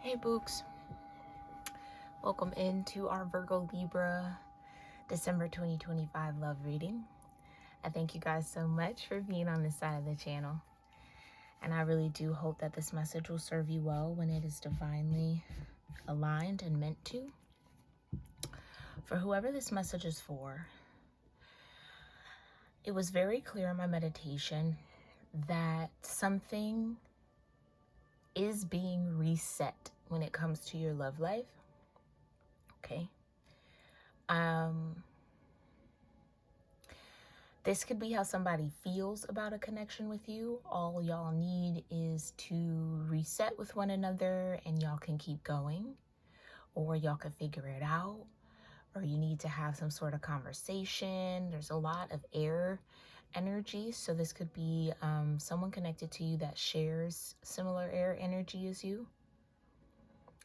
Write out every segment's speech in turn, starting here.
Hey Books, welcome into our Virgo-Libra December 2025 love reading. I thank you guys so much for being on this side of the channel. And I really do hope that this message will serve you well when it is divinely aligned and meant to. For whoever this message is for, it was very clear in my meditation that something is being reset when it comes to your love life. Okay. This could be how somebody feels about a connection with you. All y'all need is to reset with one another and y'all can keep going, or y'all can figure it out, or you need to have some sort of conversation. There's a lot of air energy, so this could be someone connected to you that shares similar air energy as you,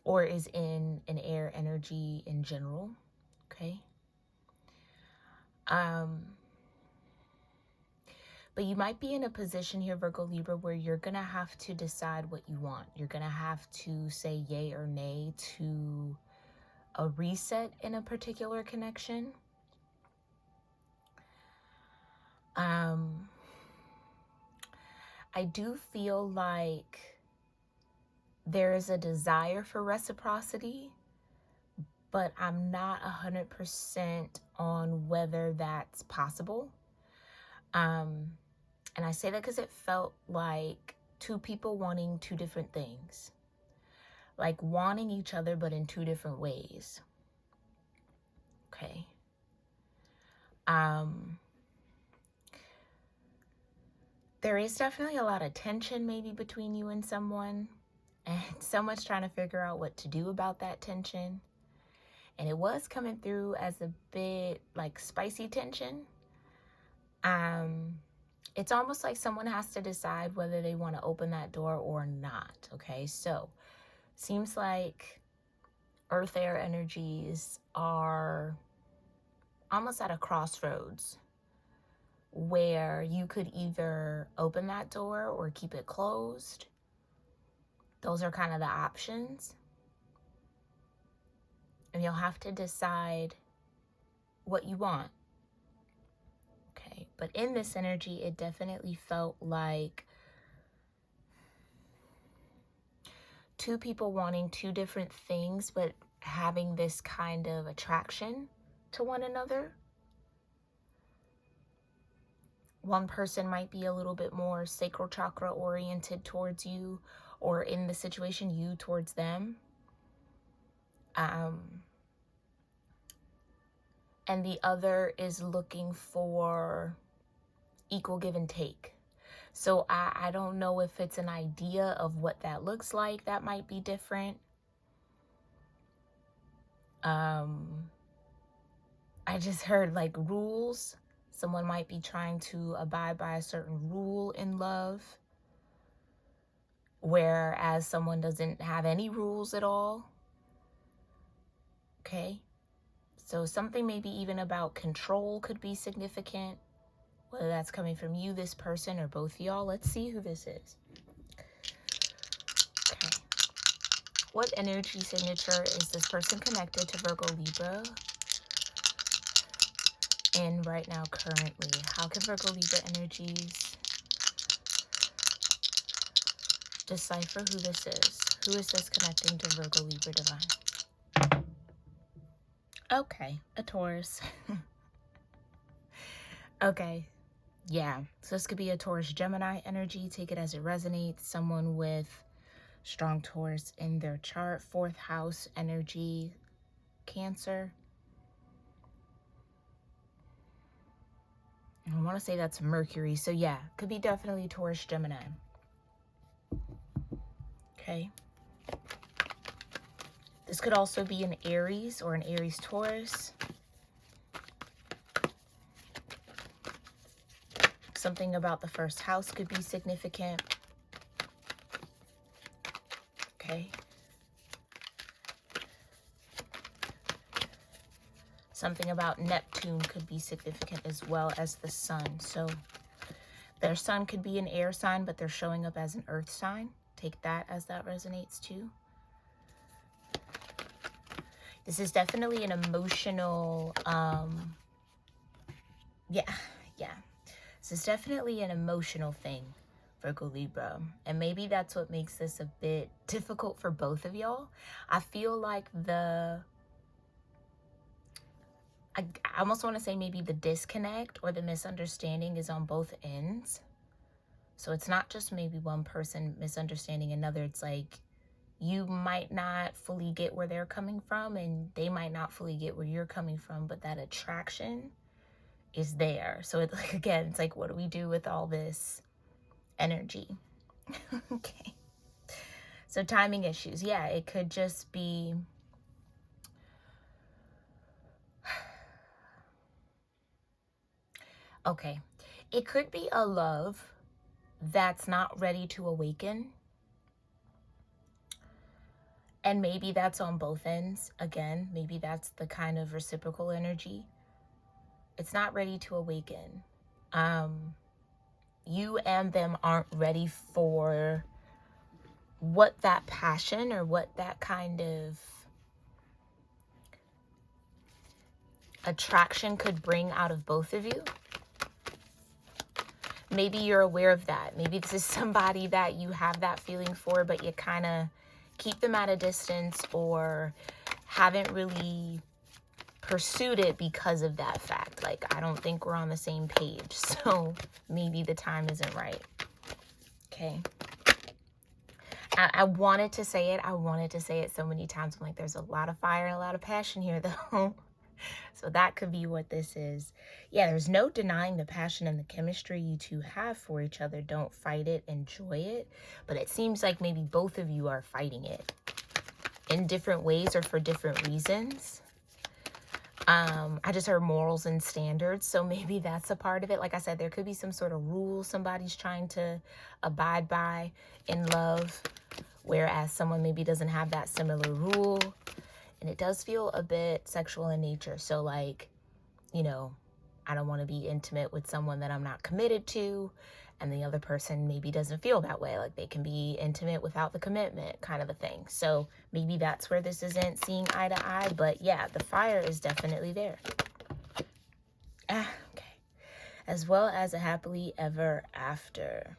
or is in an air energy in general. Okay. But you might be in a position here, Virgo Libra, where you're going to have to decide what you want. You're going to have to say yay or nay to a reset in a particular connection. I do feel like there is a desire for reciprocity, but I'm not 100% on whether that's possible. And I say that because it felt like two people wanting two different things. Like wanting each other, but in two different ways. Okay. There is definitely a lot of tension maybe between you and someone. And someone's trying to figure out what to do about that tension. And it was coming through as a bit like spicy tension. It's almost like someone has to decide whether they want to open that door or not. Okay, so seems like earth air energies are almost at a crossroads where you could either open that door or keep it closed. Those are kind of the options. And you'll have to decide what you want. Okay, but in this energy, it definitely felt like two people wanting two different things, but having this kind of attraction to one another. One person might be a little bit more sacral chakra oriented towards you, or in the situation, you towards them. And the other is looking for equal give and take. So I don't know if it's an idea of what that looks like. That might be different. I just heard like rules. Someone might be trying to abide by a certain rule in love, whereas someone doesn't have any rules at all. Okay. So something maybe even about control could be significant, whether that's coming from you, this person, or both of y'all. Let's see who this is. Okay. What energy signature is this person connected to Virgo Libra in right now currently? How can Virgo Libra energies decipher who this is? Who is this connecting to Virgo Libra divine? Okay, a Taurus. Okay, yeah. So this could be a Taurus Gemini energy. Take it as it resonates. Someone with strong Taurus in their chart. 4th house energy, Cancer. I want to say that's Mercury. So yeah, could be definitely Taurus Gemini. Okay. This could also be an Aries or an Aries Taurus. Something about the 1st house could be significant. Okay. Something about Neptune could be significant as well as the sun. So their sun could be an air sign, but they're showing up as an earth sign. Take that as that resonates too. This is definitely an emotional, yeah. This is definitely an emotional thing, Virgo Libra. And maybe that's what makes this a bit difficult for both of y'all. I feel like I almost want to say maybe the disconnect or the misunderstanding is on both ends. So it's not just maybe one person misunderstanding another. It's like you might not fully get where they're coming from and they might not fully get where you're coming from, but that attraction is there. So it's like, again, it's like, what do we do with all this energy? Okay. So timing issues. Yeah, it could just be okay. It could be a love that's not ready to awaken. And maybe that's on both ends. Again, maybe that's the kind of reciprocal energy. It's not ready to awaken. You and them aren't ready for what that passion or what that kind of attraction could bring out of both of you. Maybe you're aware of that. Maybe this is somebody that you have that feeling for, but you kind of keep them at a distance or haven't really pursued it because of that fact. Like, I don't think we're on the same page, so maybe the time isn't right. Okay. I wanted to say it. I wanted to say it so many times. I'm like, there's a lot of fire and a lot of passion here, though. So that could be what this is. Yeah, there's no denying the passion and the chemistry you two have for each other. Don't fight it, enjoy it. But it seems like maybe both of you are fighting it in different ways or for different reasons. I just heard morals and standards, so maybe that's a part of it. Like I said, there could be some sort of rule somebody's trying to abide by in love, whereas someone maybe doesn't have that similar rule. And it does feel a bit sexual in nature. So like, you know, I don't want to be intimate with someone that I'm not committed to, and the other person maybe doesn't feel that way. Like they can be intimate without the commitment, kind of a thing. So maybe that's where this isn't seeing eye to eye. But yeah, the fire is definitely there. Okay. As well as a happily ever after.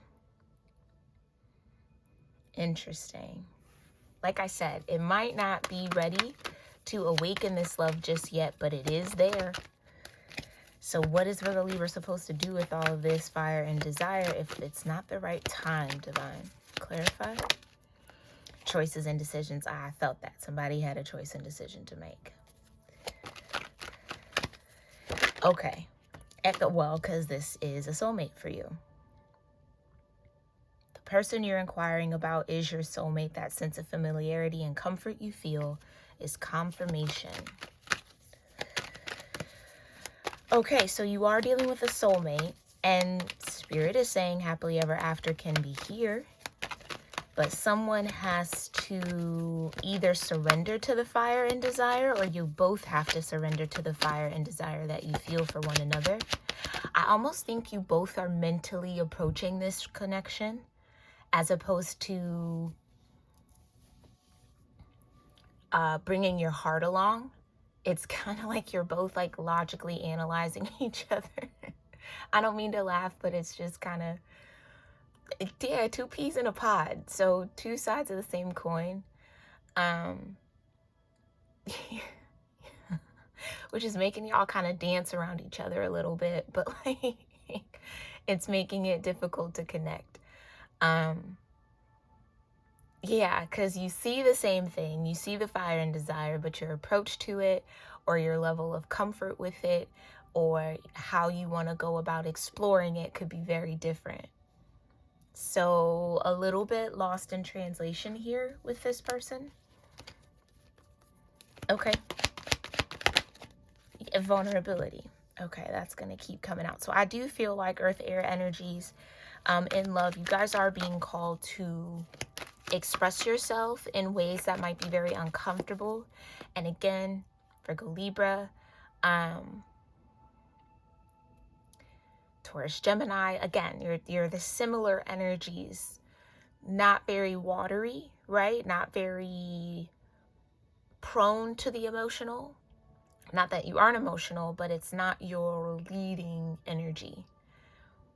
Interesting. Like I said, it might not be ready to awaken this love just yet, but it is there. So what is Virgo Libra supposed to do with all of this fire and desire if it's not the right time, Divine? Clarify. Choices and decisions. I felt that. Somebody had a choice and decision to make. Okay. Well, because this is a soulmate for you. The person you're inquiring about is your soulmate. That sense of familiarity and comfort you feel is confirmation. Okay, so you are dealing with a soulmate, and Spirit is saying happily ever after can be here, but someone has to either surrender to the fire and desire, or you both have to surrender to the fire and desire that you feel for one another. I almost think you both are mentally approaching this connection as opposed to bringing your heart along. It's kind of like you're both like logically analyzing each other. I don't mean to laugh, but it's just kind of, yeah, two peas in a pod. So two sides of the same coin. Which is making y'all kind of dance around each other a little bit, but like it's making it difficult to connect. Yeah, because you see the same thing. You see the fire and desire, but your approach to it or your level of comfort with it or how you want to go about exploring it could be very different. So a little bit lost in translation here with this person. Okay. Vulnerability. Okay, that's going to keep coming out. So I do feel like earth, air energies in love, you guys are being called to express yourself in ways that might be very uncomfortable. And again, Virgo Libra, Taurus Gemini, again, you're the similar energies, not very watery, right? Not very prone to the emotional. Not that you aren't emotional, but it's not your leading energy.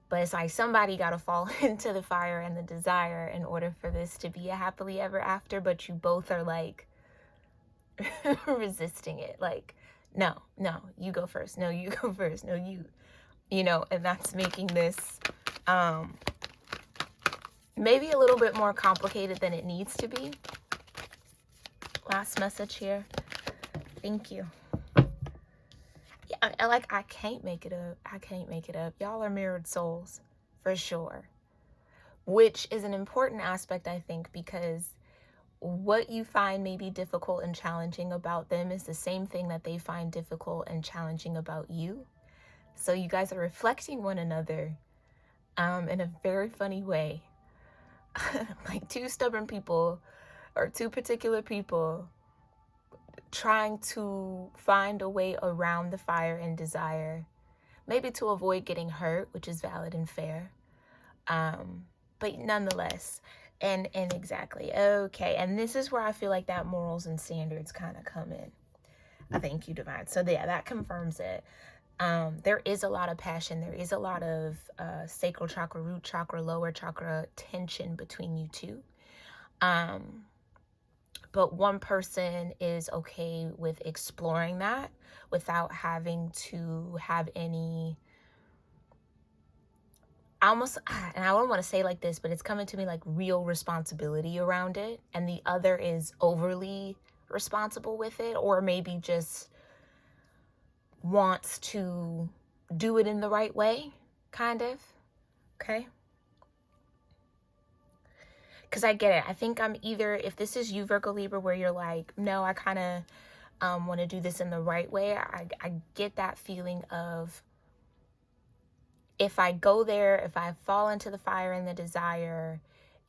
But it's like somebody got to fall into the fire and the desire in order for this to be a happily ever after, but you both are like resisting it. Like, no, you go first. No, you go first. No, you know, and that's making this maybe a little bit more complicated than it needs to be. Last message here. Thank you. Yeah, I can't make it up. I can't make it up. Y'all are mirrored souls, for sure. Which is an important aspect, I think, because what you find may be difficult and challenging about them is the same thing that they find difficult and challenging about you. So you guys are reflecting one another in a very funny way. Like two stubborn people or two particular people trying to find a way around the fire and desire, maybe to avoid getting hurt, which is valid and fair. But nonetheless, and exactly, okay. And this is where I feel like that morals and standards kind of come in. Thank you, Divine. So yeah, that confirms it. There is a lot of passion. There is a lot of sacral chakra, root chakra, lower chakra tension between you two. But one person is okay with exploring that without having to have any, almost, and I don't want to say like this, but it's coming to me like real responsibility around it. And the other is overly responsible with it, or maybe just wants to do it in the right way, kind of. Okay. Because I get it. I think I'm either, if this is you, Virgo Libra, where you're like, no, I kind of want to do this in the right way. I get that feeling of, if I go there, if I fall into the fire and the desire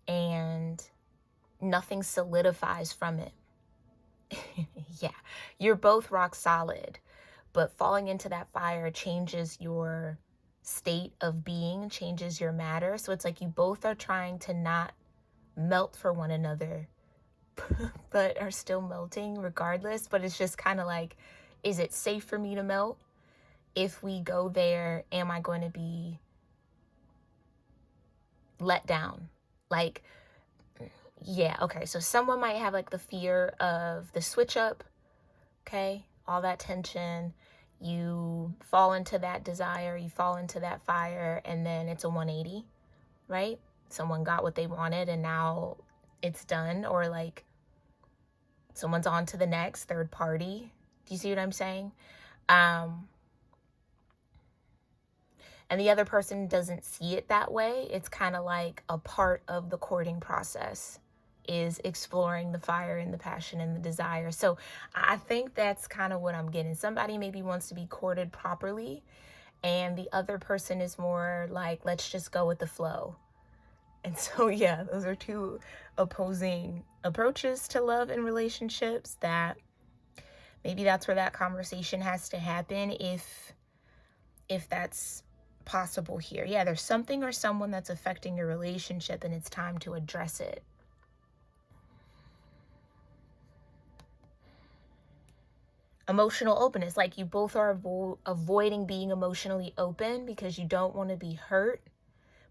and nothing solidifies from it, yeah, you're both rock solid, but falling into that fire changes your state of being, changes your matter. So it's like you both are trying to not melt for one another, but are still melting regardless. But it's just kind of like, is it safe for me to melt? If we go there, am I going to be let down? Like, yeah, okay. So someone might have like the fear of the switch up, okay? All that tension, you fall into that desire, you fall into that fire, and then it's a 180, right? Someone got what they wanted and now it's done, or like someone's on to the next, third party. Do you see what I'm saying? And the other person doesn't see it that way. It's kind of like a part of the courting process is exploring the fire and the passion and the desire. So I think that's kind of what I'm getting. Somebody maybe wants to be courted properly, and the other person is more like, let's just go with the flow. And so, yeah, those are two opposing approaches to love and relationships that maybe that's where that conversation has to happen if that's possible here. Yeah, there's something or someone that's affecting your relationship and it's time to address it. Emotional openness, like you both are avoiding being emotionally open because you don't want to be hurt,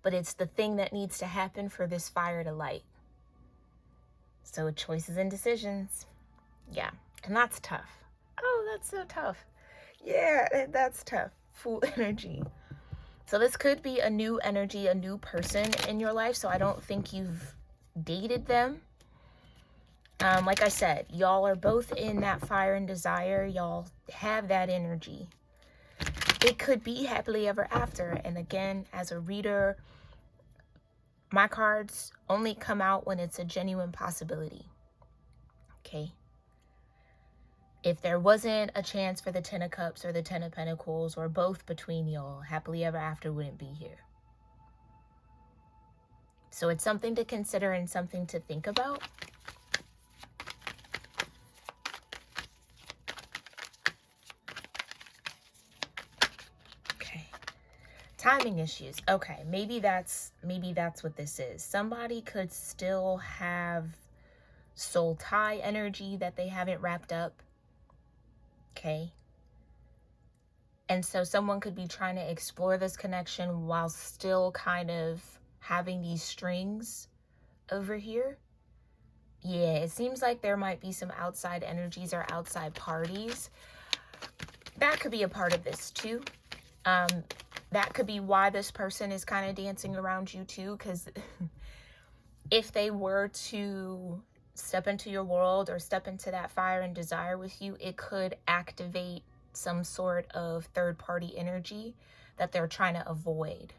but it's the thing that needs to happen for this fire to light. So choices and decisions. Yeah, and that's tough. Oh, that's so tough. Yeah, that's tough. Full energy. So this could be a new energy, a new person in your life. So I don't think you've dated them. Like I said, y'all are both in that fire and desire. Y'all have that energy. It could be happily ever after. And again, as a reader, my cards only come out when it's a genuine possibility. Okay. If there wasn't a chance for the 10 of Cups or the 10 of Pentacles or both between y'all, happily ever after wouldn't be here. So it's something to consider and something to think about. Okay. Timing issues. Okay, maybe that's what this is. Somebody could still have soul tie energy that they haven't wrapped up. Okay. And so someone could be trying to explore this connection while still kind of having these strings over here. Yeah, it seems like there might be some outside energies or outside parties. That could be a part of this too. That could be why this person is kind of dancing around you too, because if they were to step into your world or step into that fire and desire with you, it could activate some sort of third-party energy that they're trying to avoid.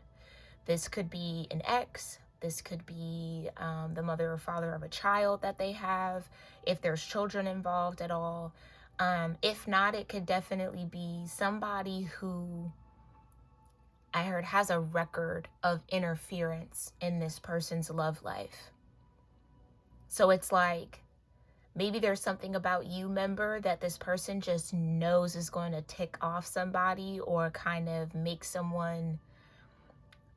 This could be an ex. This could be the mother or father of a child that they have, if there's children involved at all. If not, it could definitely be somebody who I heard has a record of interference in this person's love life. So it's like, maybe there's something about you, member, that this person just knows is going to tick off somebody or kind of make someone,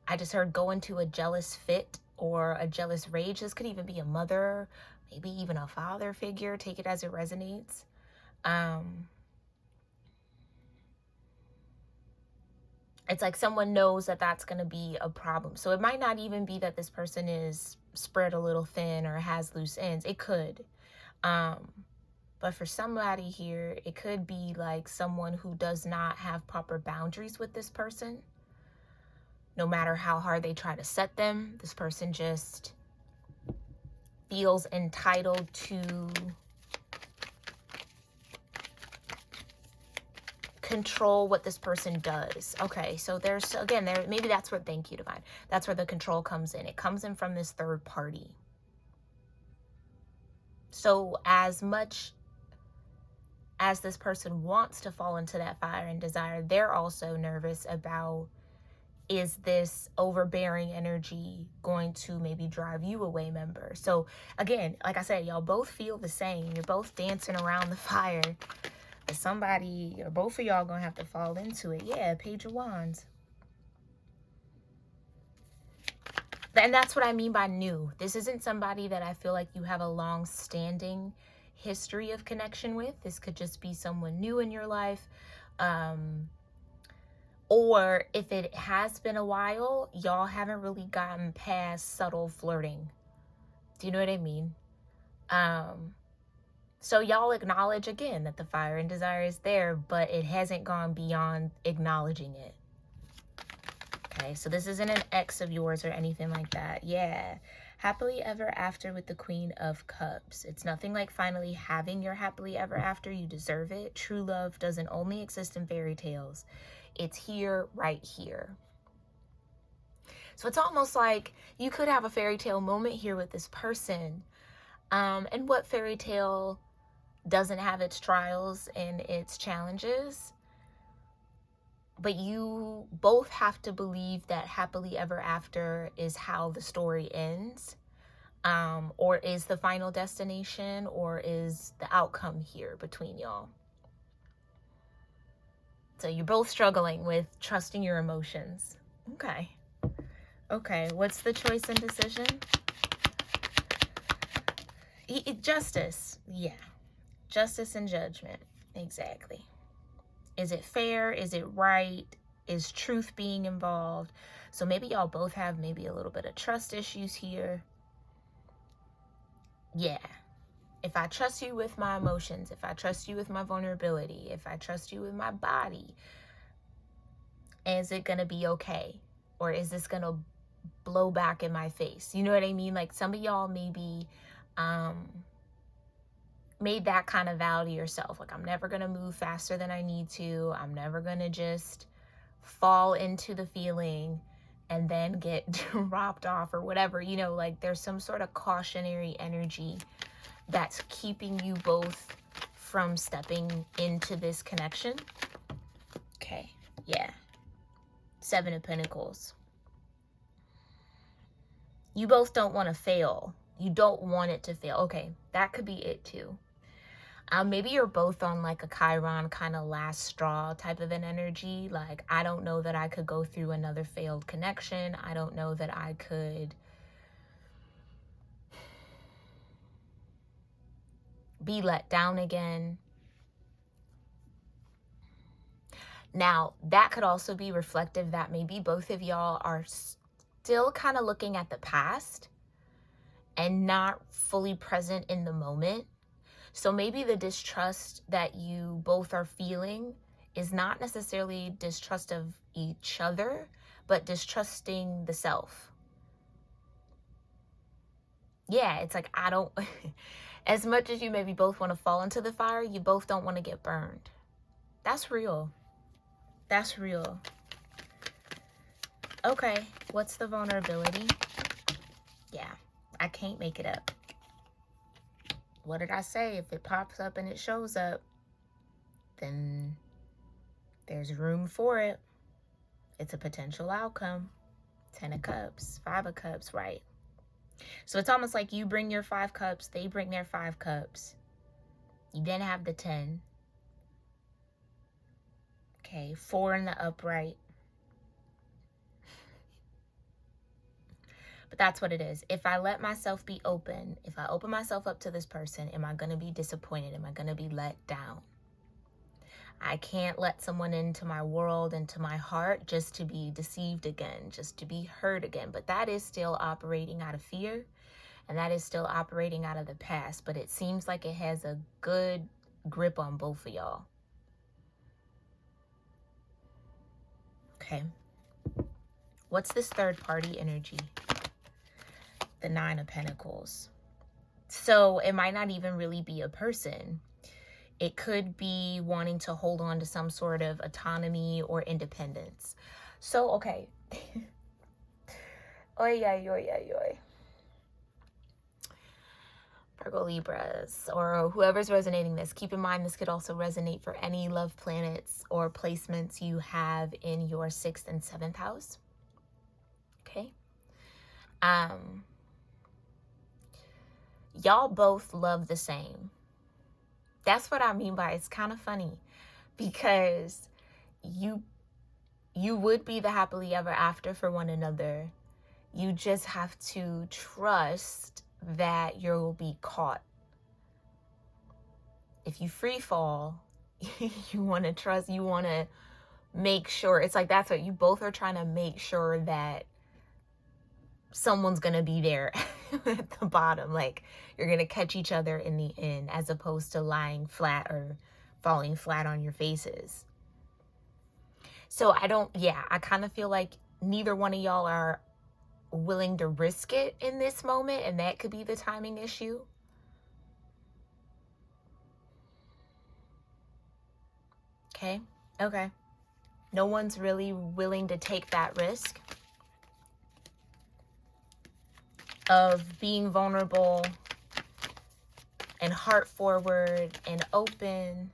I just heard, go into a jealous fit or a jealous rage. This could even be a mother, maybe even a father figure. Take it as it resonates. It's like someone knows that that's going to be a problem. So it might not even be that this person is spread a little thin or has loose ends. It could. But for somebody here, it could be like someone who does not have proper boundaries with this person. No matter how hard they try to set them, this person just feels entitled to control what this person does. Okay, so there's, again, there, maybe that's where, thank you, Divine. That's where the control comes in. It comes in from this third party. So as much as this person wants to fall into that fire and desire, they're also nervous about, is this overbearing energy going to maybe drive you away, member? So again, like I said, y'all both feel the same. You're both dancing around the fire. But somebody, or both of y'all, gonna have to fall into it. Yeah, Page of Wands. And that's what I mean by new. This isn't somebody that I feel like you have a long-standing history of connection with. This could just be someone new in your life. Or if it has been a while, y'all haven't really gotten past subtle flirting. Do you know what I mean? So y'all acknowledge again that the fire and desire is there, but it hasn't gone beyond acknowledging it. Okay, so this isn't an ex of yours or anything like that. Yeah. Happily ever after with the Queen of Cups. It's nothing like finally having your happily ever after. You deserve it. True love doesn't only exist in fairy tales. It's here, right here. So it's almost like you could have a fairy tale moment here with this person. And what fairy tale doesn't have its trials and its challenges? But you both have to believe that happily ever after is how the story ends, or is the final destination, or is the outcome here between y'all. So you're both struggling with trusting your emotions. Okay. Okay, what's the choice and decision? Justice. Yeah. Justice and judgment. Exactly. Is it fair? Is it right? Is truth being involved? So maybe y'all both have maybe a little bit of trust issues here. Yeah. If I trust you with my emotions, if I trust you with my vulnerability, if I trust you with my body, is it going to be okay? Or is this going to blow back in my face? You know what I mean? Like some of y'all maybe made that kind of vow to yourself. Like, I'm never going to move faster than I need to. I'm never going to just fall into the feeling and then get dropped off or whatever. You know, like there's some sort of cautionary energy that's keeping you both from stepping into this connection. Okay, yeah. 7 of Pentacles. You both don't want to fail. You don't want it to fail. Okay, that could be it too. Maybe you're both on like a Chiron kind of last straw type of an energy. Like, I don't know that I could go through another failed connection. I don't know that I could be let down again. Now, that could also be reflective that maybe both of y'all are still kind of looking at the past and not fully present in the moment. So maybe the distrust that you both are feeling is not necessarily distrust of each other, but distrusting the self. Yeah, it's like, I don't, as much as you maybe both want to fall into the fire, you both don't want to get burned. That's real. That's real. Okay, what's the vulnerability? Yeah, I can't make it up. What did I say? If it pops up and it shows up, then there's room for it. It's a potential outcome. 10 of Cups, 5 of Cups, right? So it's almost like you bring your 5 cups, they bring their 5 cups. You then have the 10. Okay, 4 in the upright. But that's what it is. If I let myself be open, if I open myself up to this person, am I going to be disappointed? Am I going to be let down? I can't let someone into my world, into my heart, just to be deceived again, just to be hurt again. But that is still operating out of fear, and that is still operating out of the past. But it seems like it has a good grip on both of y'all. Okay. What's this third party energy? The 9 of Pentacles. So it might not even really be a person. It could be wanting to hold on to some sort of autonomy or independence. So, okay. Oy, oy, oy, oy, oy. Virgo-Libras, or whoever's resonating this, keep in mind this could also resonate for any love planets or placements you have in your 6th and 7th house. Okay. Y'all both love the same. That's what I mean by it's kind of funny, because you would be the happily ever after for one another. You just have to trust that you'll be caught. If you free fall, you want to trust, you want to make sure. It's like that's what you both are trying to make sure that someone's going to be there at the bottom. Like you're going to catch each other in the end, as opposed to lying flat or falling flat on your faces. So I kind of feel like neither one of y'all are willing to risk it in this moment, and that could be the timing issue. Okay. No one's really willing to take that risk of being vulnerable and heart forward and open,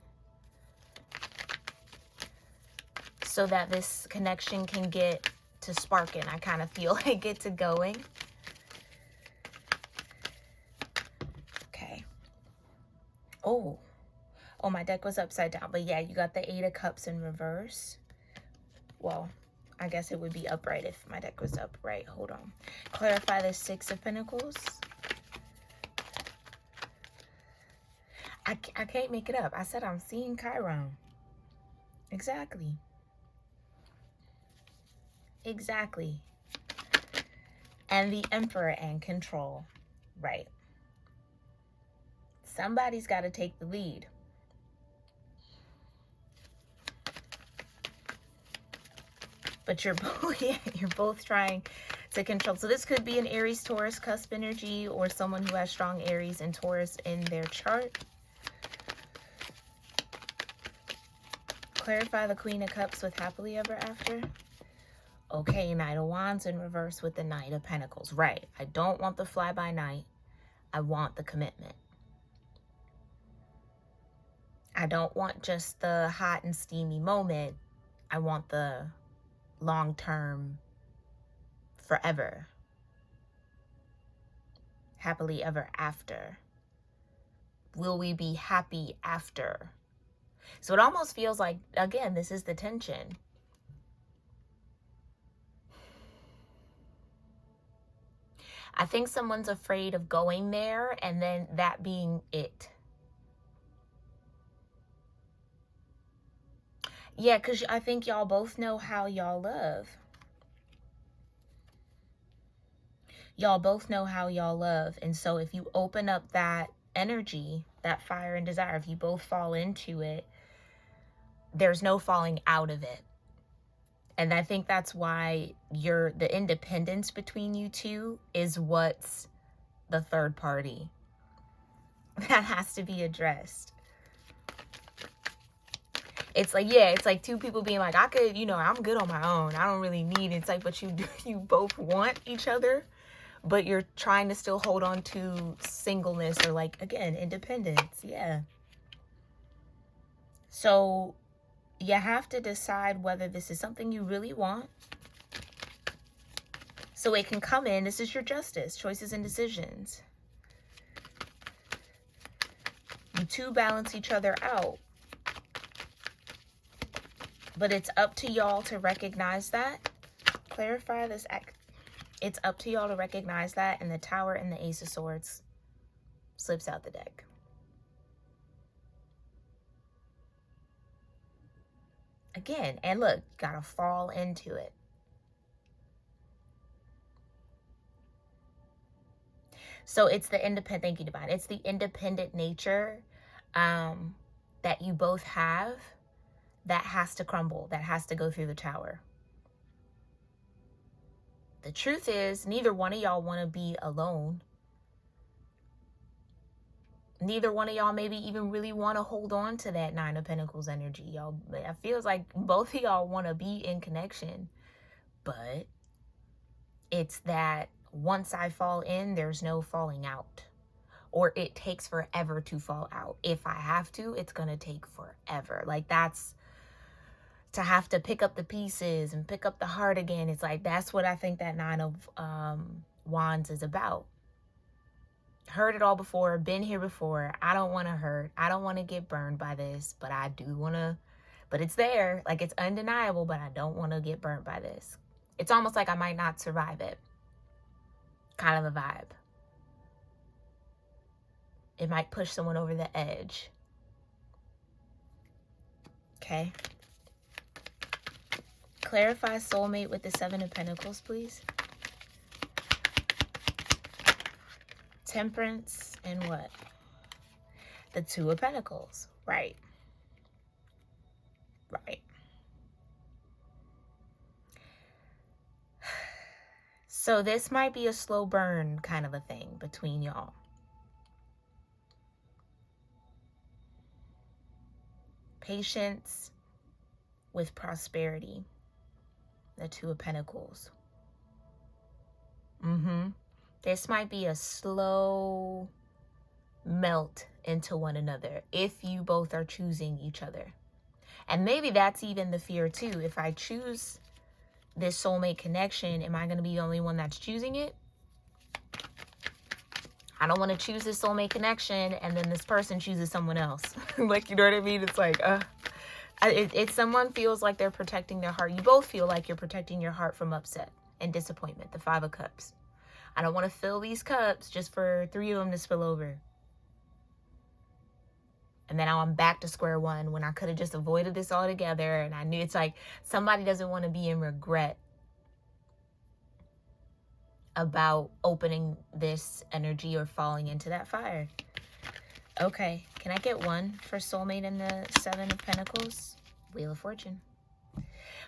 so that this connection can get to sparking. I kind of feel like it's going. Okay. Oh, my deck was upside down. But yeah, you got the 8 of Cups in reverse. Well, I guess it would be upright if my deck was upright. Hold on. Clarify the 6 of Pentacles. I can't make it up. I said I'm seeing Chiron. Exactly. And the Emperor and control. Right. Somebody's got to take the lead. But you're both trying to control. So this could be an Aries, Taurus, cusp energy, or someone who has strong Aries and Taurus in their chart. Clarify the Queen of Cups with happily ever after. Okay, Knight of Wands in reverse with the Knight of Pentacles. Right. I don't want the fly-by-night. I want the commitment. I don't want just the hot and steamy moment. I want the long-term, forever, happily ever after. Will we be happy after? So it almost feels like, again, this is the tension. I think someone's afraid of going there and then that being it. Yeah, because I think y'all both know how y'all love. Y'all both know how y'all love. And so if you open up that energy, that fire and desire, if you both fall into it, there's no falling out of it. And I think that's why the independence between you two is what's the third party that has to be addressed. It's like, yeah, it's like two people being like, I could, I'm good on my own. I don't really need it. It's like, but you both want each other, but you're trying to still hold on to singleness or, like, again, independence. Yeah. So you have to decide whether this is something you really want. So it can come in. This is your justice, choices and decisions. You two balance each other out. But it's up to y'all to recognize that. Clarify this. It's up to y'all to recognize that. And the Tower and the Ace of Swords slips out the deck. Again, and look, gotta fall into it. So it's the independent, thank you, Divine. It's the independent nature that you both have that has to crumble, that has to go through the Tower. The truth is, neither one of y'all want to be alone. Neither one of y'all maybe even really want to hold on to that Nine of Pentacles energy. Y'all, it feels like both of y'all want to be in connection, but it's that once I fall in, there's no falling out. Or it takes forever to fall out. If I have to, it's going to take forever. Like, that's to have to pick up the pieces and pick up the heart again. It's like, that's what I think that Nine of Wands is about. Heard it all before, been here before. I don't want to hurt. I don't want to get burned by this, but I do want to, but it's there. Like, it's undeniable, but I don't want to get burnt by this. It's almost like I might not survive it. Kind of a vibe. It might push someone over the edge. Okay. Clarify soulmate with the Seven of Pentacles, please. Temperance and what? The Two of Pentacles. Right. Right. So this might be a slow burn kind of a thing between y'all. Patience with prosperity. The Two of Pentacles. This might be a slow melt into one another if you both are choosing each other. And maybe that's even the fear too. If I choose this soulmate connection, am I going to be the only one that's choosing it? I don't want to choose this soulmate connection and then this person chooses someone else. Like, you know what I mean? It's like, if someone feels like they're protecting their heart, you both feel like you're protecting your heart from upset and disappointment. The Five of Cups. I don't want to fill these cups just for three of them to spill over. And then now I'm back to square one when I could have just avoided this altogether. And I knew it's like somebody doesn't want to be in regret about opening this energy or falling into that fire. Okay, can I get one for soulmate in the Seven of Pentacles? Wheel of Fortune.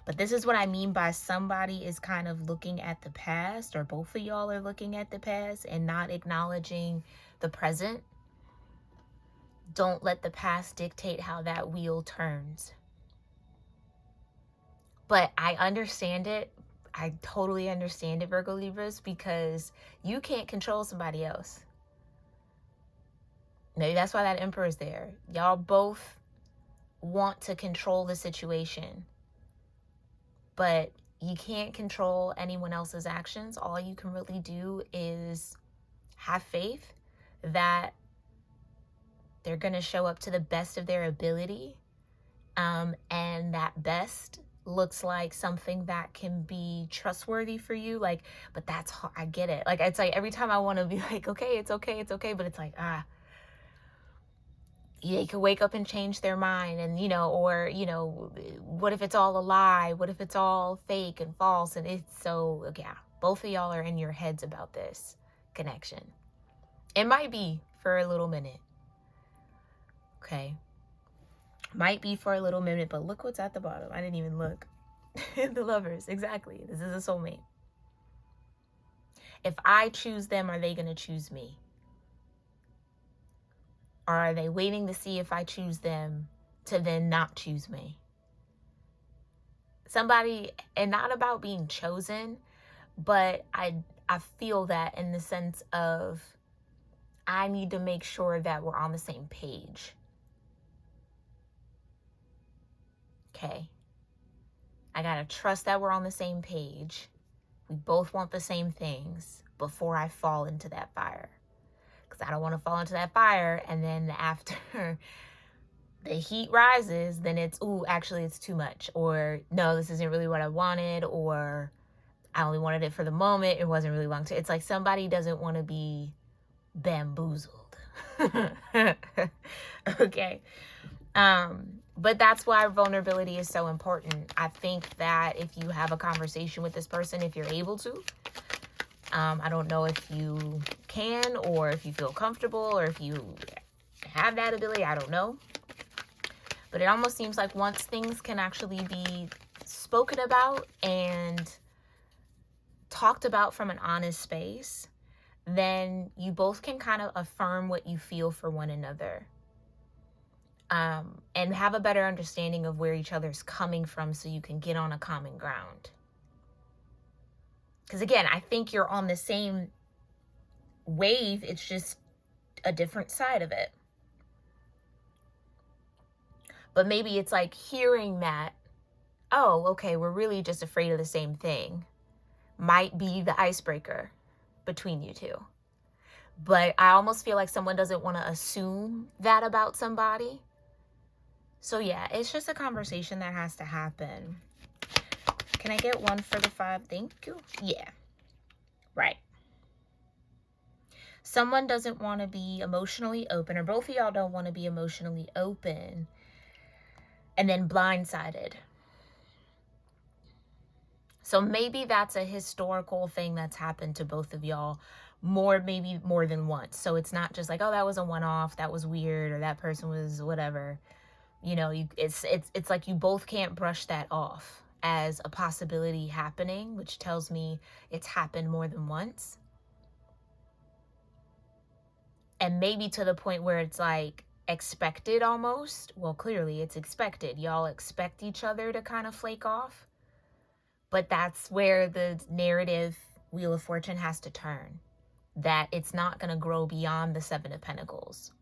But this is what I mean by somebody is kind of looking at the past, or both of y'all are looking at the past and not acknowledging the present. Don't let the past dictate how that wheel turns. But I understand it. I totally understand it, Virgo Libras, because you can't control somebody else. Maybe that's why that Emperor is there. Y'all both want to control the situation, but you can't control anyone else's actions. All you can really do is have faith that they're going to show up to the best of their ability. And that best looks like something that can be trustworthy for you. Like, but that's hard. I get it. Like, it's like every time I want to be like, okay, it's okay, it's okay. But it's like, they could wake up and change their mind, and or what if it's all a lie? What if it's all fake and false? And it's so, yeah, both of y'all are in your heads about this connection. It might be for a little minute. Okay, might be for a little minute, but look what's at the bottom. I didn't even look. The Lovers, exactly. This is a soulmate. If I choose them, are they going to choose me? Or are they waiting to see if I choose them to then not choose me? Somebody, and not about being chosen, but I feel that in the sense of I need to make sure that we're on the same page. Okay. I got to trust that we're on the same page. We both want the same things before I fall into that fire. Because I don't want to fall into that fire and then after the heat rises, then it's, ooh, actually it's too much. Or no, this isn't really what I wanted. Or I only wanted it for the moment. It wasn't really long term. It's like somebody doesn't want to be bamboozled. Okay. But that's why vulnerability is so important. I think that if you have a conversation with this person, if you're able to, I don't know if you can, or if you feel comfortable, or if you have that ability, I don't know. But it almost seems like once things can actually be spoken about and talked about from an honest space, then you both can kind of affirm what you feel for one another. And have a better understanding of where each other's coming from so you can get on a common ground. Because again, I think you're on the same wave, it's just a different side of it. But maybe it's like hearing that, oh, okay, we're really just afraid of the same thing, might be the icebreaker between you two. But I almost feel like someone doesn't want to assume that about somebody. So yeah, it's just a conversation that has to happen. Can I get one for the 5? Thank you. Yeah. Right. Someone doesn't want to be emotionally open, or both of y'all don't want to be emotionally open, and then blindsided. So maybe that's a historical thing that's happened to both of y'all, maybe more than once. So it's not just like, oh, that was a one-off, that was weird, or that person was whatever. It's like you both can't brush that off as a possibility happening, which tells me it's happened more than once. And maybe to the point where it's like expected almost. Well, clearly it's expected. Y'all expect each other to kind of flake off. But that's where the narrative Wheel of Fortune has to turn. That it's not going to grow beyond the 7 of Pentacles.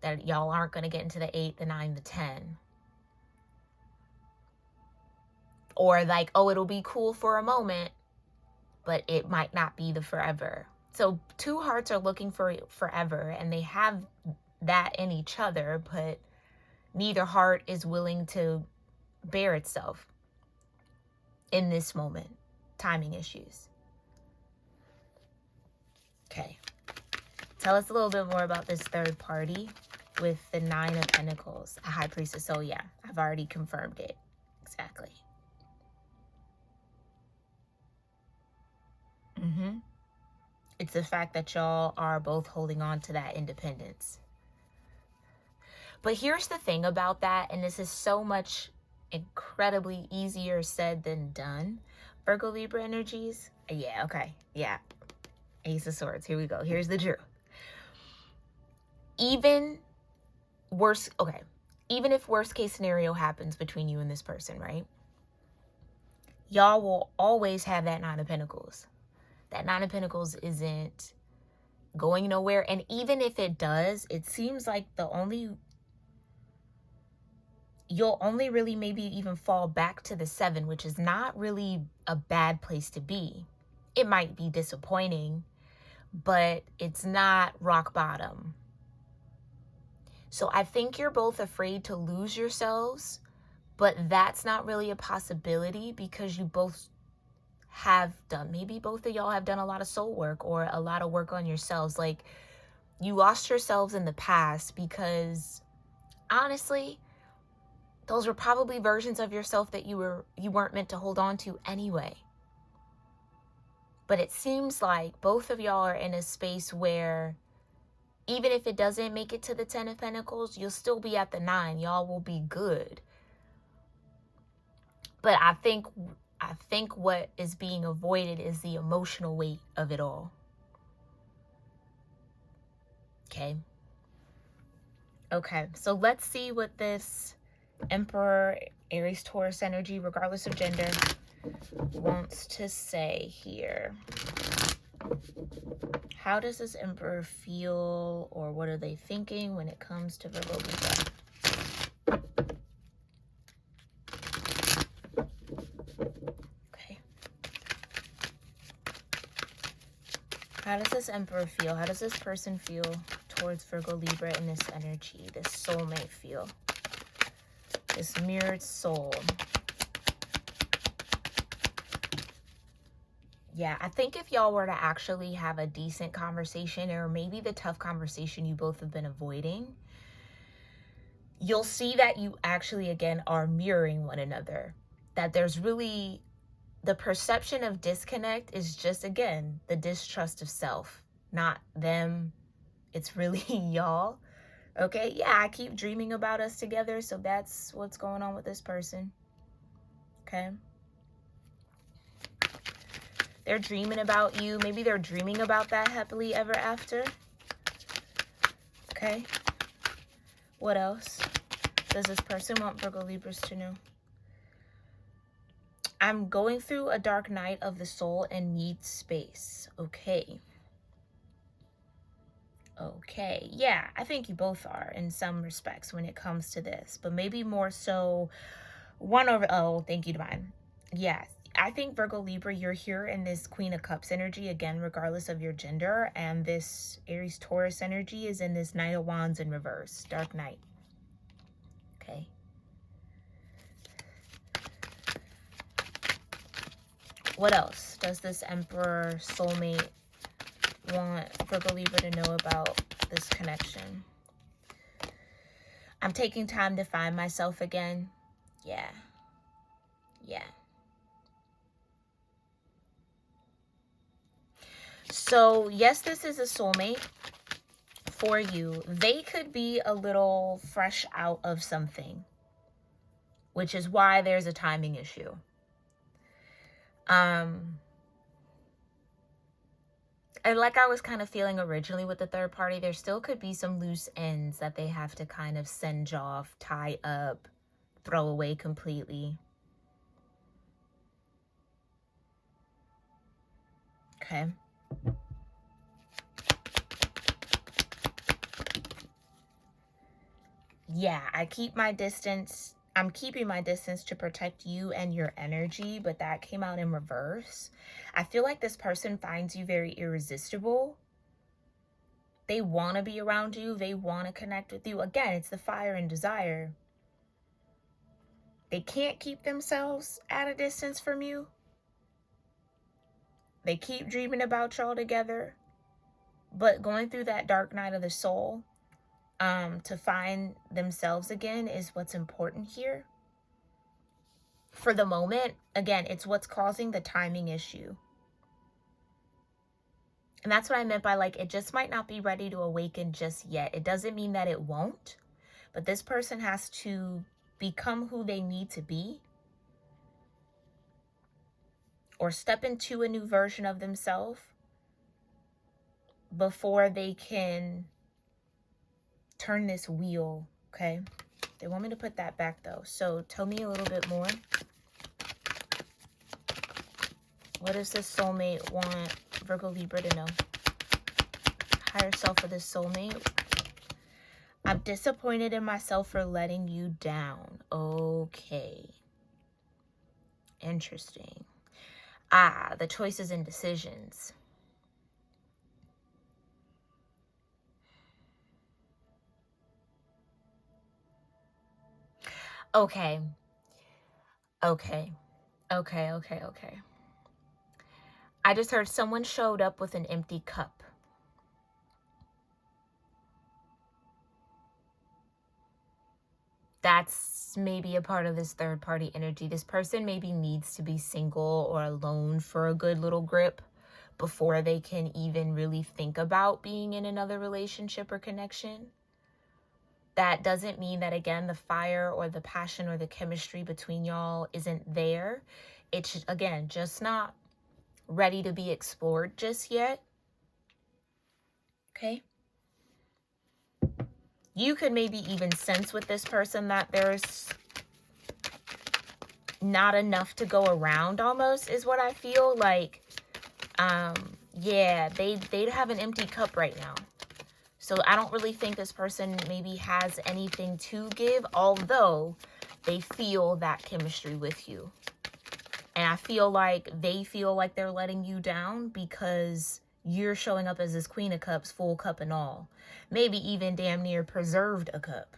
That y'all aren't going to get into the 8, the 9, the 10. Or like, oh, it'll be cool for a moment, but it might not be the forever. So 2 hearts are looking for forever, and they have that in each other, but neither heart is willing to bear itself in this moment. Timing issues. Okay. Tell us a little bit more about this third party with the 9 of Pentacles, a High Priestess. So yeah, I've already confirmed it. Exactly. It's the fact that y'all are both holding on to that independence. But here's the thing about that, and this is so much incredibly easier said than done. Virgo-Libra energies. Yeah, okay. Yeah. Ace of Swords. Here we go. Here's the truth. Even if worst case scenario happens between you and this person, right? Y'all will always have that 9 of Pentacles. That 9 of Pentacles isn't going nowhere. And even if it does, it seems like you'll only really maybe even fall back to the 7, which is not really a bad place to be. It might be disappointing, but it's not rock bottom. So I think you're both afraid to lose yourselves, but that's not really a possibility because you both have done, maybe both of y'all have done a lot of soul work or a lot of work on yourselves. Like You lost yourselves in the past because honestly, those were probably versions of yourself that you weren't meant to hold on to anyway. But it seems like both of y'all are in a space where even if it doesn't make it to the 10 of Pentacles, you'll still be at the 9. Y'all will be good. But I think what is being avoided is the emotional weight of it all. Okay. Okay, so let's see what this Emperor, Aries, Taurus energy, regardless of gender, wants to say here. How does this Emperor feel, or what are they thinking when it comes to Virgo-Libra? Okay. How does this Emperor feel? How does this person feel towards Virgo-Libra in this energy? This soulmate feel? This mirrored soul. Yeah, I think if y'all were to actually have a decent conversation, or maybe the tough conversation you both have been avoiding, you'll see that you actually, again, are mirroring one another. That there's really, the perception of disconnect is just, again, the distrust of self, not them. It's really y'all. Okay, yeah, I keep dreaming about us together, so that's what's going on with this person. Okay. They're dreaming about you. Maybe they're dreaming about that happily ever after. Okay. What else does this person want Virgo Libras to know? I'm going through a dark night of the soul and need space. Okay. Okay. Yeah, I think you both are in some respects when it comes to this. But maybe more so one over... Oh, thank you, Divine. Yes. I think Virgo Libra, you're here in this Queen of Cups energy, again, regardless of your gender. And this Aries Taurus energy is in this Knight of Wands in reverse, Dark Night. Okay. What else does this Emperor soulmate want Virgo Libra to know about this connection? I'm taking time to find myself again. Yeah. Yeah. So, yes, this is a soulmate for you. They could be a little fresh out of something, which is why there's a timing issue. And like I was kind of feeling originally with the third party, there still could be some loose ends that they have to kind of send off, tie up, throw away completely. Okay. Yeah, I keep my distance. I'm keeping my distance to protect you and your energy, but that came out in reverse. I feel like this person finds you very irresistible. They want to be around you. They want to connect with you. Again, it's the fire and desire. They can't keep themselves at a distance from you. They keep dreaming about y'all together. But going through that dark night of the soul, to find themselves again is what's important here. For the moment, again, it's what's causing the timing issue. And that's what I meant by, like, it just might not be ready to awaken just yet. It doesn't mean that it won't. But this person has to become who they need to be, or step into a new version of themselves before they can turn this wheel. Okay. They want me to put that back though. So tell me a little bit more. What does this soulmate want Virgo Libra to know? Higher self for this soulmate. I'm disappointed in myself for letting you down. Okay. Interesting. The choices and decisions. Okay. Okay. Okay, okay, okay. I just heard someone showed up with an empty cup. That's maybe a part of this third party energy. This person maybe needs to be single or alone for a good little grip before they can even really think about being in another relationship or connection. That doesn't mean that, again, the fire or the passion or the chemistry between y'all isn't there. It's, again, just not ready to be explored just yet. Okay? You could maybe even sense with this person that there's not enough to go around, almost, is what I feel like. Yeah, they'd have an empty cup right now. So I don't really think this person maybe has anything to give, although they feel that chemistry with you. And I feel like they feel like they're letting you down because you're showing up as this Queen of Cups, full cup and all. Maybe even damn near preserved a cup.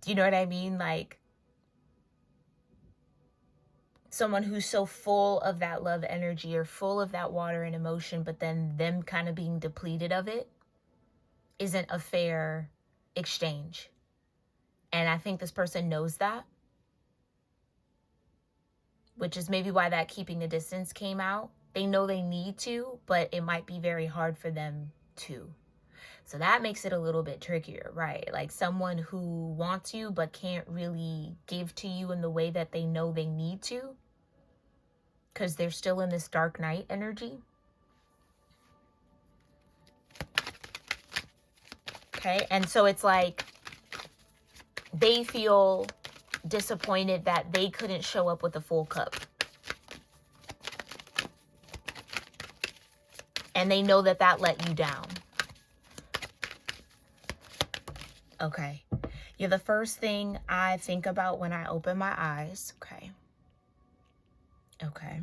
Do you know what I mean? Like, someone who's so full of that love energy or full of that water and emotion, but then them kind of being depleted of it isn't a fair exchange. And I think this person knows that, which is maybe why that keeping a distance came out. They know they need to, but it might be very hard for them to. So that makes it a little bit trickier, right? Like someone who wants you but can't really give to you in the way that they know they need to because they're still in this dark night energy. Okay, and so it's like they feel disappointed that they couldn't show up with a full cup. And they know that that let you down. Okay, you're the first thing I think about when I open my eyes. Okay.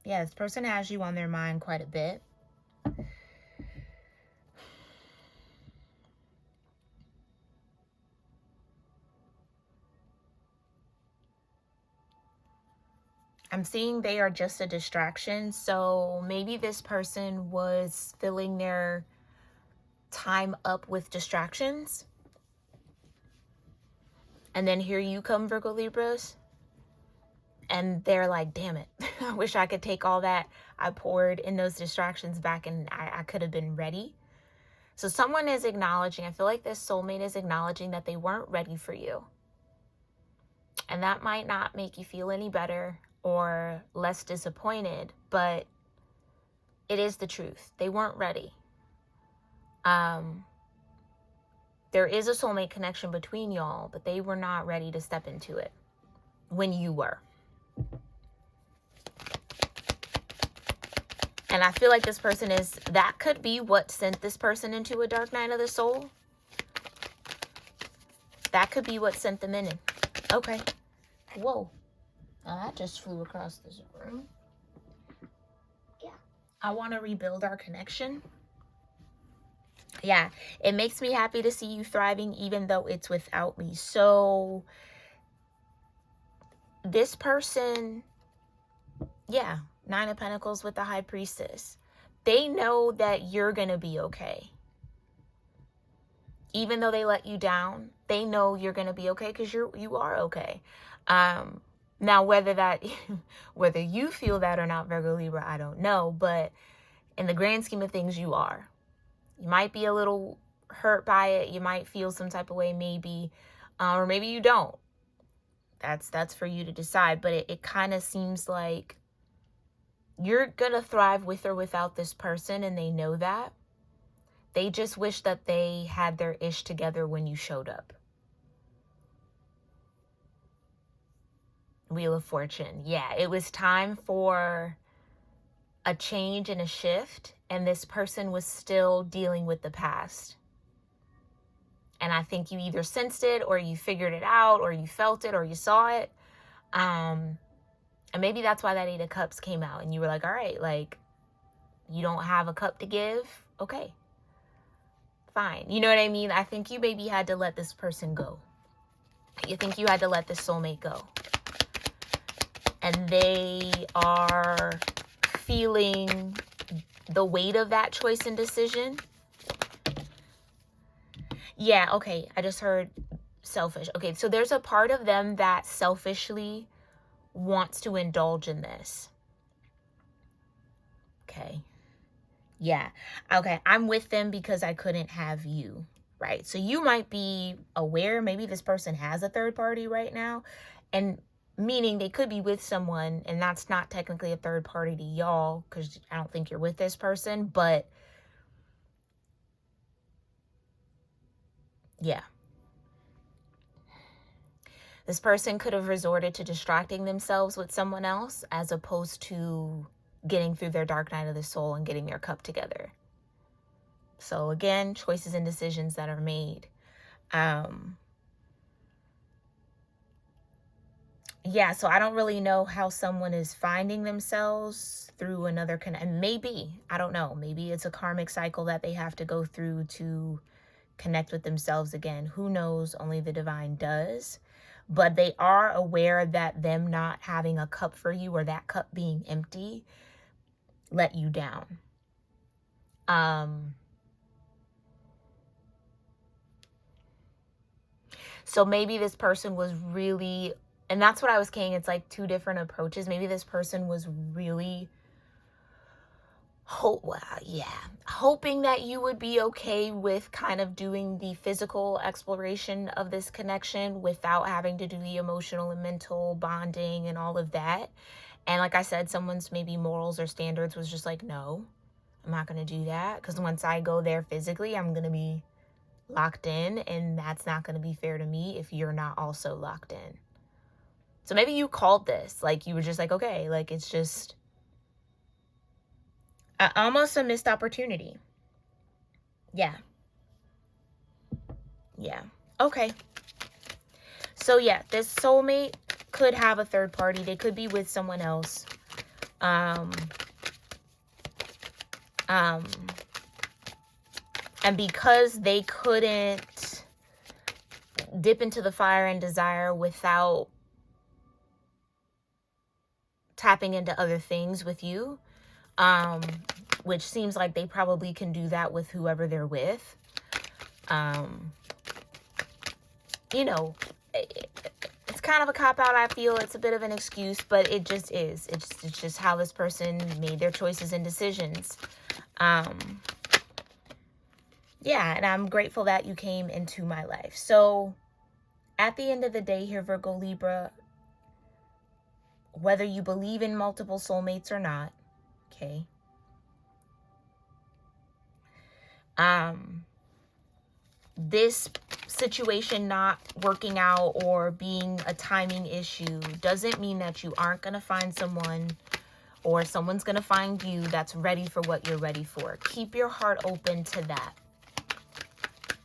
Yeah, this person has you on their mind quite a bit. I'm seeing they are just a distraction. So maybe this person was filling their time up with distractions. And then here you come, Virgo Libras. And they're like, damn it. I wish I could take all that I poured in those distractions back and I could have been ready. So someone is acknowledging, I feel like this soulmate is acknowledging that they weren't ready for you. And that might not make you feel any better or less disappointed, but it is the truth. They weren't ready. There is a soulmate connection between y'all, but they were not ready to step into it when you were. And I feel like this person that could be what sent this person into a dark night of the soul. That could be what sent them in. Okay. Whoa. That just flew across this room. Yeah. I want to rebuild our connection. Yeah. It makes me happy to see you thriving even though it's without me. So this person, yeah, Nine of Pentacles with the High Priestess. They know that you're going to be okay. Even though they let you down, they know you're going to be okay because you are okay. Now, whether you feel that or not, Virgo Libra, I don't know. But in the grand scheme of things, you are. You might be a little hurt by it. You might feel some type of way, maybe, or maybe you don't. That's for you to decide. But it kind of seems like you're going to thrive with or without this person, and they know that. They just wish that they had their ish together when you showed up. Wheel of Fortune. Yeah, it was time for a change and a shift, and this person was still dealing with the past. And I think you either sensed it, or you figured it out, or you felt it, or you saw it. And maybe that's why that Eight of Cups came out, and you were like, all right, like, you don't have a cup to give? Okay. Fine. You know what I mean? I think you maybe had to let this person go. You think you had to let this soulmate go. And they are feeling the weight of that choice and decision. Yeah, okay. I just heard selfish. Okay, so there's a part of them that selfishly wants to indulge in this. Okay. Yeah. Okay, I'm with them because I couldn't have you. Right. So you might be aware maybe this person has a third party right now, and meaning they could be with someone, and that's not technically a third party to y'all because I don't think you're with this person, but yeah. This person could have resorted to distracting themselves with someone else as opposed to getting through their dark night of the soul and getting their cup together. So again, choices and decisions that are made. Yeah, so I don't really know how someone is finding themselves through another and maybe, I don't know, maybe it's a karmic cycle that they have to go through to connect with themselves again. Who knows? Only the divine does. But they are aware that them not having a cup for you, or that cup being empty, let you down. So maybe this person was really, and that's what I was saying, it's like two different approaches. Maybe this person was really hoping that you would be okay with kind of doing the physical exploration of this connection without having to do the emotional and mental bonding and all of that. And like I said, someone's maybe morals or standards was just like, no, I'm not going to do that, because once I go there physically, I'm going to be locked in, and that's not going to be fair to me if you're not also locked in. So maybe you called this, like you were just like, okay, like it's just almost a missed opportunity. Yeah. Okay. So yeah, this soulmate could have a third party. They could be with someone else. And because they couldn't dip into the fire and desire without tapping into other things with you, which seems like they probably can do that with whoever they're with. You know, it's kind of a cop-out, I feel. It's a bit of an excuse, but it just is. It's just how this person made their choices and decisions. Yeah, and I'm grateful that you came into my life. So at the end of the day here, Virgo Libra, whether you believe in multiple soulmates or not, okay, this situation not working out or being a timing issue doesn't mean that you aren't going to find someone, or someone's going to find you that's ready for what you're ready for. Keep your heart open to that.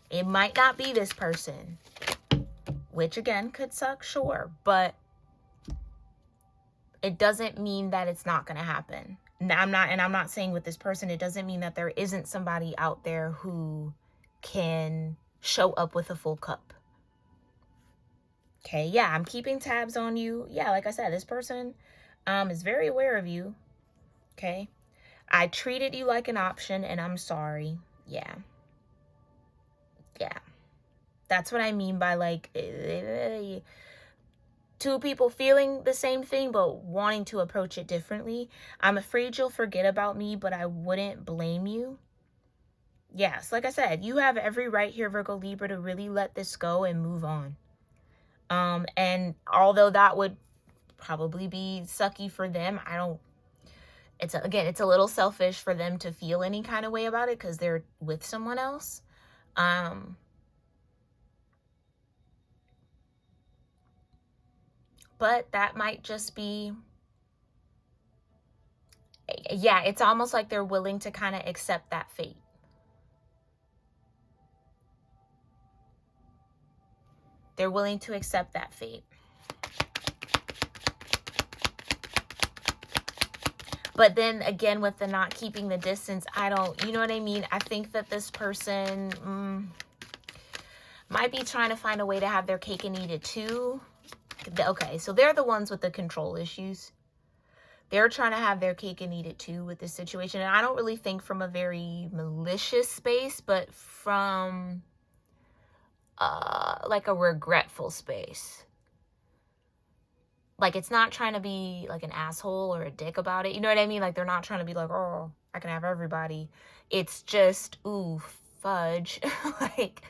It might not be this person, which again could suck, sure, but it doesn't mean that it's not going to happen. I'm not saying with this person, it doesn't mean that there isn't somebody out there who can show up with a full cup. Okay, yeah, I'm keeping tabs on you. Yeah, like I said, this person is very aware of you. Okay, I treated you like an option, and I'm sorry. Yeah. That's what I mean by like two people feeling the same thing but wanting to approach it differently. I'm afraid you'll forget about me, but I wouldn't blame you. Yes, like I said, you have every right here, Virgo Libra, to really let this go and move on. And although that would probably be sucky for them, it's a little selfish for them to feel any kind of way about it because they're with someone else. But that might just be, yeah, it's almost like they're willing to kind of accept that fate. They're willing to accept that fate. But then again, with the not keeping the distance, you know what I mean? I think that this person might be trying to find a way to have their cake and eat it too. Okay, so they're the ones with the control issues. They're trying to have their cake and eat it too with this situation. And I don't really think from a very malicious space, but from like a regretful space. Like, it's not trying to be like an asshole or a dick about it. You know what I mean? Like, they're not trying to be like, oh, I can have everybody. It's just, ooh, fudge. Like,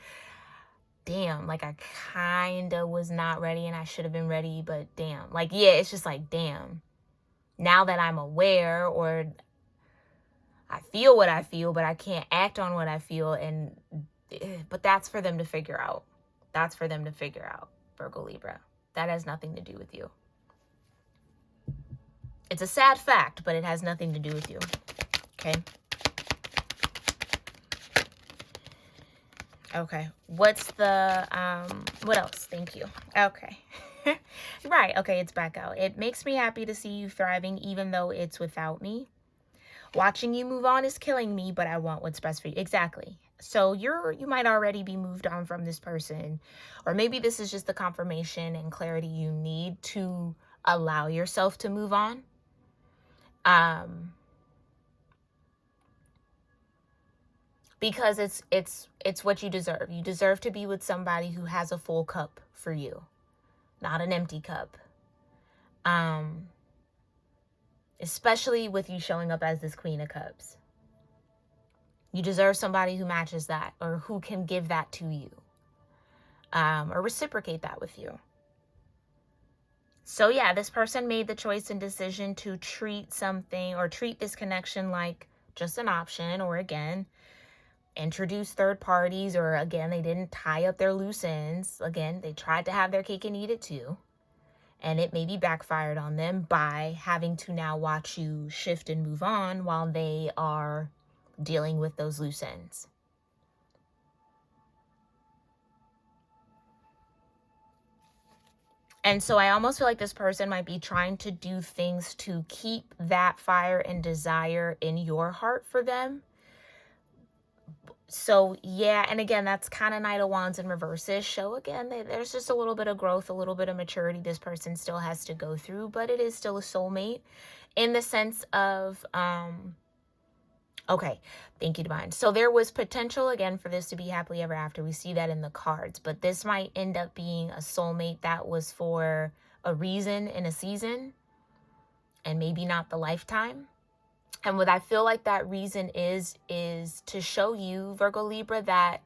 damn, like I kind of was not ready and I should have been ready, but damn. Like, yeah, it's just like, damn. Now that I'm aware, or I feel what I feel, but I can't act on what I feel. But that's for them to figure out. That's for them to figure out, Virgo Libra. That has nothing to do with you. It's a sad fact, but it has nothing to do with you. Okay? Okay. What's the, what else? Thank you. Okay. Right. Okay. It's back out. It makes me happy to see you thriving, even though it's without me. Watching you move on is killing me, but I want what's best for you. Exactly. So you might already be moved on from this person, or maybe this is just the confirmation and clarity you need to allow yourself to move on. Because it's what you deserve. You deserve to be with somebody who has a full cup for you, not an empty cup. Especially with you showing up as this Queen of Cups. You deserve somebody who matches that, or who can give that to you, or reciprocate that with you. So yeah, this person made the choice and decision to treat something, or treat this connection like just an option, or again, introduce third parties, or again, they didn't tie up their loose ends. Again, they tried to have their cake and eat it too. And it maybe backfired on them by having to now watch you shift and move on while they are dealing with those loose ends. And so I almost feel like this person might be trying to do things to keep that fire and desire in your heart for them. So yeah, and again, that's kind of Knight of Wands in reverse-ish. So again, there's just a little bit of growth, a little bit of maturity this person still has to go through, but it is still a soulmate in the sense of, okay, thank you, Divine. So there was potential, again, for this to be happily ever after. We see that in the cards, but this might end up being a soulmate that was for a reason in a season, and maybe not the lifetime. And what I feel like that reason is to show you, Virgo Libra, that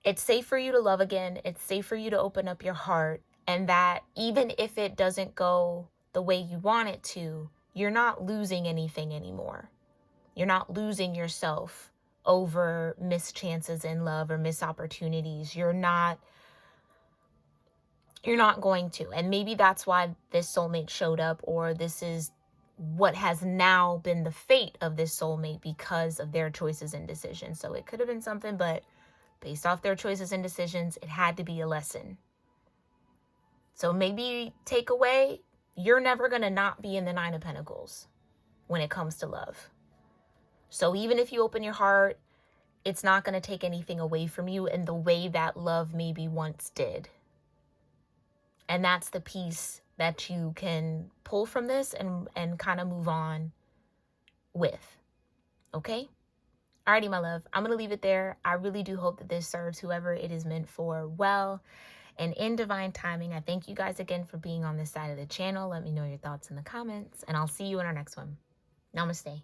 it's safe for you to love again. It's safe for you to open up your heart. And that even if it doesn't go the way you want it to, you're not losing anything anymore. You're not losing yourself over missed chances in love or missed opportunities. You're not going to. And maybe that's why this soulmate showed up, or this is what has now been the fate of this soulmate because of their choices and decisions. So it could have been something, but based off their choices and decisions, it had to be a lesson. So maybe take away, you're never going to not be in the Nine of Pentacles when it comes to love. So even if you open your heart, it's not going to take anything away from you in the way that love maybe once did. And that's the piece that you can pull from this and kind of move on with. Okay? Alrighty, my love. I'm going to leave it there. I really do hope that this serves whoever it is meant for well and in divine timing. I thank you guys again for being on this side of the channel. Let me know your thoughts in the comments, and I'll see you in our next one. Namaste.